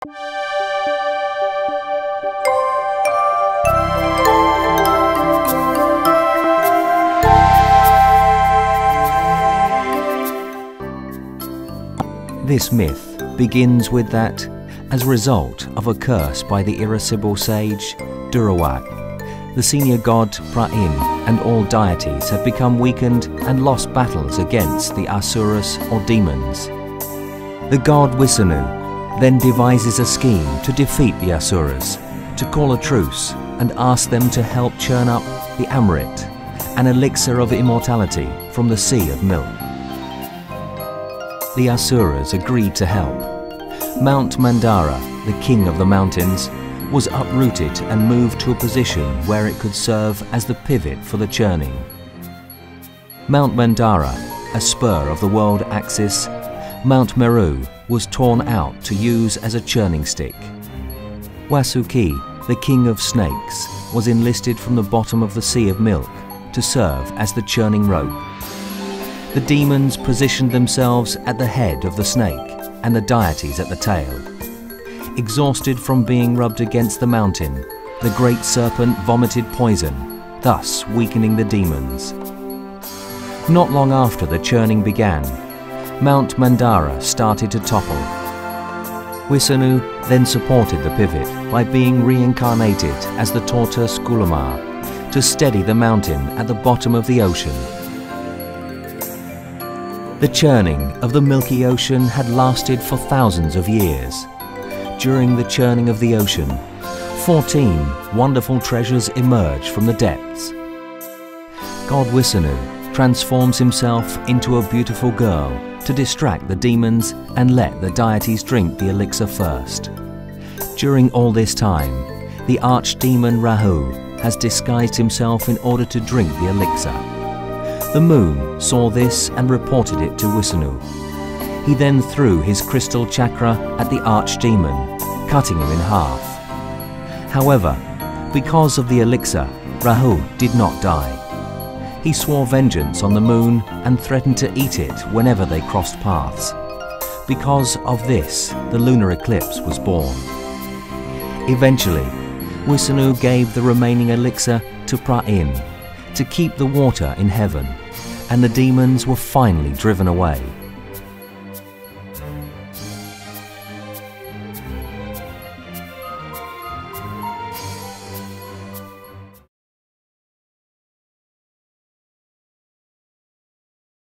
This myth begins with that, as a result of a curse by the irascible sage Durawat, the senior god Pra'in and all deities have become weakened and lost battles against the Asuras or demons. The god Wisanu then devises a scheme to defeat the Asuras, to call a truce and ask them to help churn up the Amrit, an elixir of immortality from the Sea of Milk. The Asuras agreed to help. Mount Mandara, the king of the mountains, was uprooted and moved to a position where it could serve as the pivot for the churning. Mount Mandara, a spur of the world axis, Mount Meru was torn out to use as a churning stick. Wasuki, the king of snakes, was enlisted from the bottom of the Sea of Milk to serve as the churning rope. The demons positioned themselves at the head of the snake and the deities at the tail. Exhausted from being rubbed against the mountain, the great serpent vomited poison, thus weakening the demons. Not long after the churning began, Mount Mandara started to topple. Wisanu then supported the pivot by being reincarnated as the tortoise Gulamar to steady the mountain at the bottom of the ocean. The churning of the Milky Ocean had lasted for thousands of years. During the churning of the ocean, 14 wonderful treasures emerged from the depths. God Wisanu transforms himself into a beautiful girl to distract the demons and let the deities drink the elixir first. During all this time, the archdemon Rahu has disguised himself in order to drink the elixir. The moon saw this and reported it to Wisanu. He then threw his crystal chakra at the archdemon, cutting him in half. However, because of the elixir, Rahu did not die. He swore vengeance on the moon and threatened to eat it whenever they crossed paths. Because of this, the lunar eclipse was born. Eventually, Wisanu gave the remaining elixir to Pra'in to keep the water in heaven, and the demons were finally driven away.